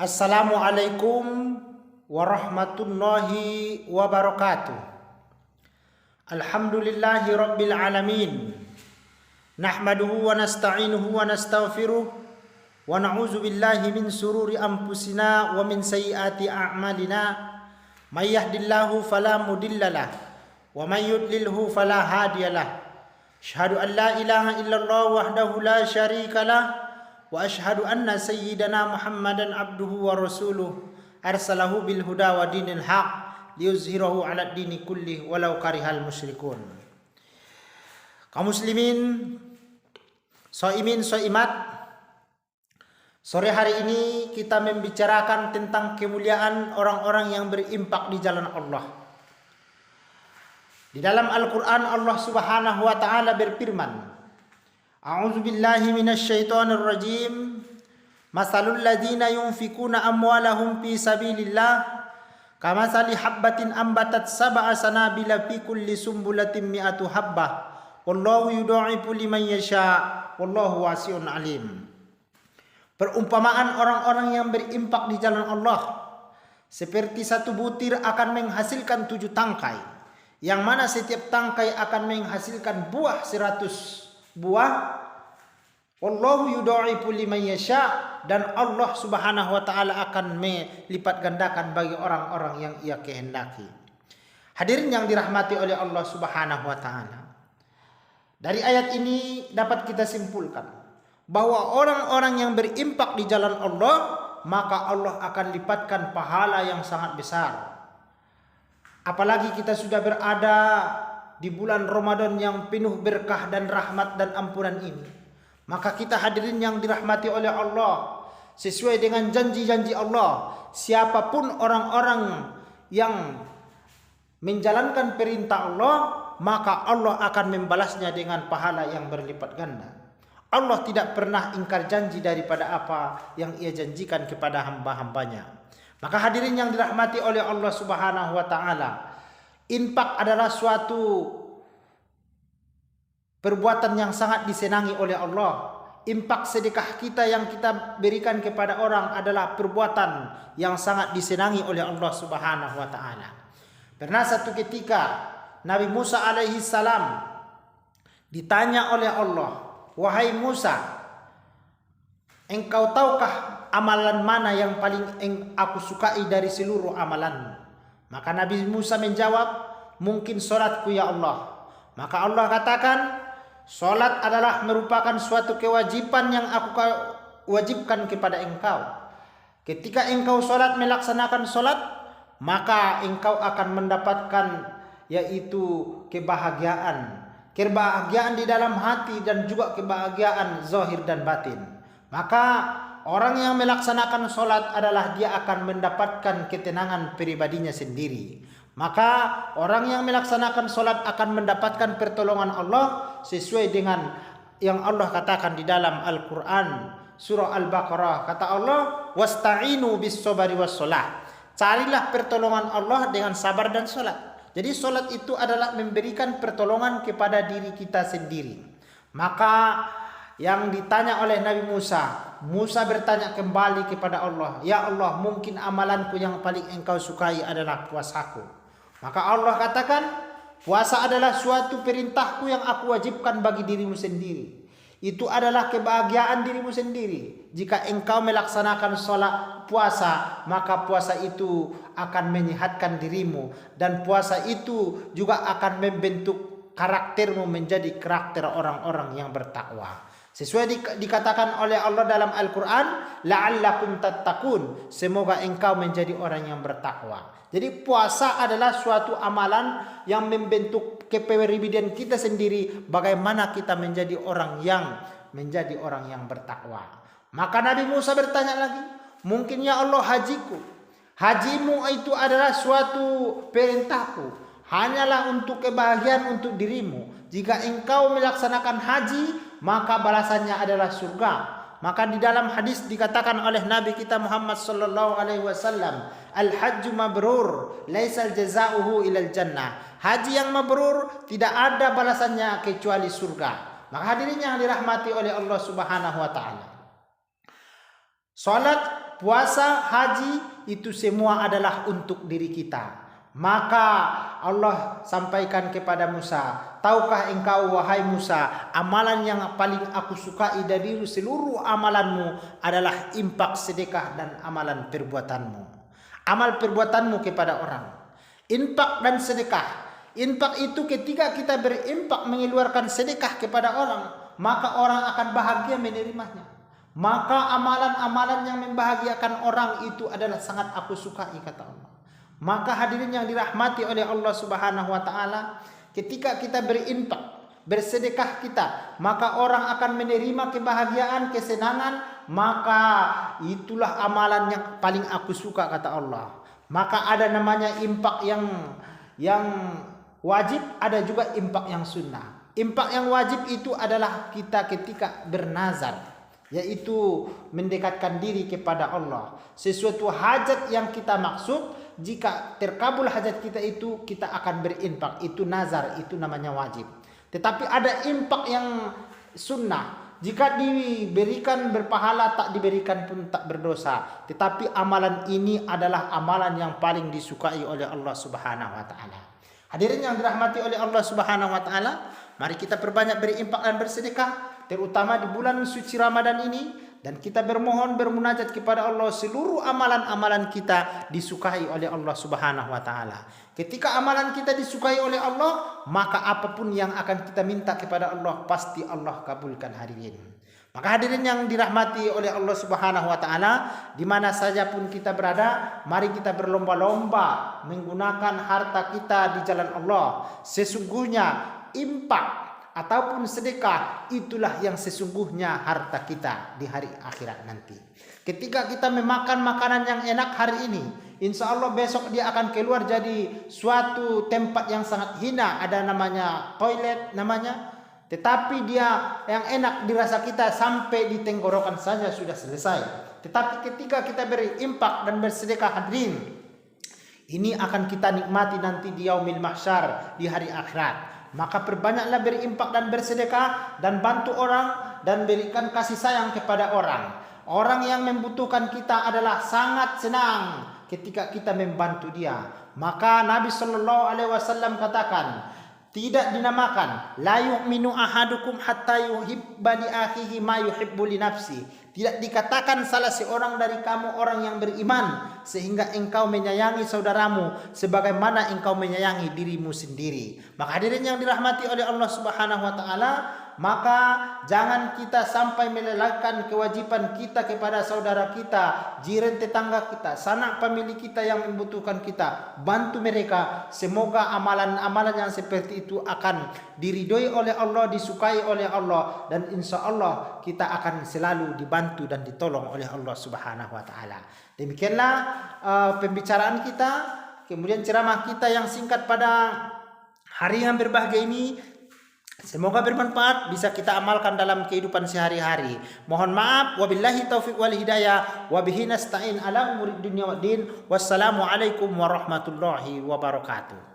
Assalamualaikum warahmatullahi wabarakatuh. Alhamdulillahi rabbil alamin. Nahmaduhu wa nasta'inuhu wa nastaghfiruh wa na'udzu billahi min sururi anfusina wa min sayyiati a'malina. May yahdihillahu fala mudhillalah wa may yudlilhu fala hadiyalah. Asyhadu an la ilaha illallah wahdahu la syarikalah wa asyhadu anna sayyidana Muhammadan abduhu wa rasuluh arsalahu bil huda wa dinil haq liyuzhirahu ala dini kulli walau karihal musyrikun. Kaum muslimin, shaimin, shaimat, sore hari ini kita membicarakan tentang kemuliaan orang-orang yang berimpak di jalan Allah. Di dalam Al-Quran Allah subhanahu wa ta'ala berfirman, A'udzu billahi minasyaitonir rajim. Masalul ladzina yunfikuna amwalahum fi sabilillah kamathali habbatin ambatat sab'a sanabila fi kulli sumbulatin mi'atu habbah wallahu yudha'ifu liman yasha wallahu wasi'un alim. Perumpamaan orang-orang yang berimpak di jalan Allah seperti satu butir akan menghasilkan 7 tangkai, yang mana setiap tangkai akan menghasilkan buah 100 buah. Wallahu yudha'ifu liman yasha, dan Allah subhanahu wa ta'ala akan melipat gandakan bagi orang-orang yang ia kehendaki. Hadirin yang dirahmati oleh Allah subhanahu wa ta'ala, dari ayat ini dapat kita simpulkan bahwa orang-orang yang berimpak di jalan Allah, maka Allah akan lipatkan pahala yang sangat besar. Apalagi kita sudah berada di bulan Ramadan yang penuh berkah dan rahmat dan ampunan ini. Maka kita hadirin yang dirahmati oleh Allah, sesuai dengan janji-janji Allah, siapapun orang-orang yang menjalankan perintah Allah, maka Allah akan membalasnya dengan pahala yang berlipat ganda. Allah tidak pernah ingkar janji daripada apa yang ia janjikan kepada hamba-hambanya. Maka hadirin yang dirahmati oleh Allah subhanahu wa ta'ala, infak adalah suatu perbuatan yang sangat disenangi oleh Allah. Infak sedekah kita yang kita berikan kepada orang adalah perbuatan yang sangat disenangi oleh Allah subhanahu wa ta'ala. Pernah satu ketika Nabi Musa alaihi salam ditanya oleh Allah, "Wahai Musa, engkau tahukah amalan mana yang paling aku sukai dari seluruh amalan?" Maka Nabi Musa menjawab, "Mungkin salatku ya Allah." Maka Allah katakan, "Salat adalah merupakan suatu kewajiban yang aku wajibkan kepada engkau. Ketika engkau salat, melaksanakan salat, maka engkau akan mendapatkan yaitu kebahagiaan. Kebahagiaan di dalam hati dan juga kebahagiaan zahir dan batin. Maka orang yang melaksanakan salat adalah dia akan mendapatkan ketenangan pribadinya sendiri. Maka orang yang melaksanakan salat akan mendapatkan pertolongan Allah sesuai dengan yang Allah katakan di dalam Al-Quran surah Al-Baqarah. Kata Allah, "Wasta'inu bis-sabri was-shalah." Carilah pertolongan Allah dengan sabar dan salat. Jadi salat itu adalah memberikan pertolongan kepada diri kita sendiri. Maka yang ditanya oleh Nabi Musa, Musa bertanya kembali kepada Allah, "Ya Allah, mungkin amalanku yang paling engkau sukai adalah puasaku." Maka Allah katakan, puasa adalah suatu perintahku yang aku wajibkan bagi dirimu sendiri. Itu adalah kebahagiaan dirimu sendiri. Jika engkau melaksanakan sholat puasa, maka puasa itu akan menyehatkan dirimu. Dan puasa itu juga akan membentuk karaktermu menjadi karakter orang-orang yang bertakwa. Sesuai dikatakan oleh Allah dalam Al-Quran, la'allakum tattaqun, semoga engkau menjadi orang yang bertakwa. Jadi puasa adalah suatu amalan yang membentuk kepribadian kita sendiri, bagaimana kita menjadi orang yang bertakwa. Maka Nabi Musa bertanya lagi, "Mungkin ya Allah hajiku. Hajimu itu adalah suatu perintahku, hanyalah untuk kebahagiaan untuk dirimu. Jika engkau melaksanakan haji, maka balasannya adalah surga." Maka di dalam hadis dikatakan oleh Nabi kita Muhammad sallallahu alaihi wasallam, "Al-hajju mabrur, laisal jazaohu ilal jannah." Haji yang mabrur tidak ada balasannya kecuali surga. Maka hadirin yang dirahmati oleh Allah Subhanahu wa taala, salat puasa, haji itu semua adalah untuk diri kita. Maka Allah sampaikan kepada Musa, tahukah engkau wahai Musa, amalan yang paling aku sukai dari seluruh amalanmu adalah infak, sedekah, dan amalan perbuatanmu. Amal perbuatanmu kepada orang. Infak dan sedekah. Infak itu ketika kita berinfak, mengeluarkan sedekah kepada orang, maka orang akan bahagia menerimanya. Maka amalan-amalan yang membahagiakan orang itu adalah sangat aku sukai, kata Allah. Maka hadirin yang dirahmati oleh Allah Subhanahu wa taala, ketika kita berinfak, bersedekah kita, maka orang akan menerima kebahagiaan, kesenangan, maka itulah amalan yang paling aku suka, kata Allah. Maka ada namanya infak yang wajib, ada juga infak yang sunnah. Infak yang wajib itu adalah kita ketika bernazar, yaitu mendekatkan diri kepada Allah. Sesuatu hajat yang kita maksud, jika terkabul hajat kita itu, kita akan berinfak. Itu nazar, itu namanya wajib. Tetapi ada infak yang sunnah. Jika diberikan berpahala, tak diberikan pun tak berdosa. Tetapi amalan ini adalah amalan yang paling disukai oleh Allah Subhanahu wa taala. Hadirin yang dirahmati oleh Allah Subhanahu wa taala, mari kita perbanyak berinfak dan bersedekah, terutama di bulan suci Ramadan ini. Dan kita bermohon, bermunajat kepada Allah, seluruh amalan-amalan kita disukai oleh Allah Subhanahu wa taala. Ketika amalan kita disukai oleh Allah, maka apapun yang akan kita minta kepada Allah, pasti Allah kabulkan, hadirin. Maka hadirin yang dirahmati oleh Allah Subhanahu wa taala, di mana saja pun kita berada, mari kita berlomba-lomba menggunakan harta kita di jalan Allah. Sesungguhnya infak ataupun sedekah itulah yang sesungguhnya harta kita di hari akhirat nanti. Ketika kita memakan makanan yang enak hari ini, insya Allah besok dia akan keluar jadi suatu tempat yang sangat hina, ada namanya toilet namanya. Tetapi dia yang enak dirasa kita sampai di tenggorokan saja sudah selesai. Tetapi ketika kita berinfak dan bersedekah, hadirin, ini akan kita nikmati nanti di yaumil mahsyar, di hari akhirat. Maka perbanyaklah berinfak dan bersedekah, dan bantu orang, dan berikan kasih sayang kepada orang. Orang yang membutuhkan kita adalah sangat senang ketika kita membantu dia. Maka Nabi SAW katakan, tidak dinamakan la yu'minu ahadukum hatta yuhibba li akhihi ma yuhibbu li nafsi. Tidak dikatakan salah seorang dari kamu orang yang beriman sehingga engkau menyayangi saudaramu sebagaimana engkau menyayangi dirimu sendiri. Maka hadirin yang dirahmati oleh Allah Subhanahu wa taala, maka jangan kita sampai melalaikan kewajiban kita kepada saudara kita, jiran tetangga kita, sanak famili kita yang membutuhkan kita. Bantu mereka. Semoga amalan-amalan yang seperti itu akan diridhoi oleh Allah, disukai oleh Allah, dan insya Allah kita akan selalu dibantu dan ditolong oleh Allah Subhanahu wa taala. Demikianlah pembicaraan kita, kemudian ceramah kita yang singkat pada hari yang berbahagia ini. Semoga bermanfaat, bisa kita amalkan dalam kehidupan sehari-hari. Mohon maaf, wabillahi taufiq wal hidayah, wabihi nasta'in ala umurid dunya waddin. Wassalamualaikum warahmatullahi wabarakatuh.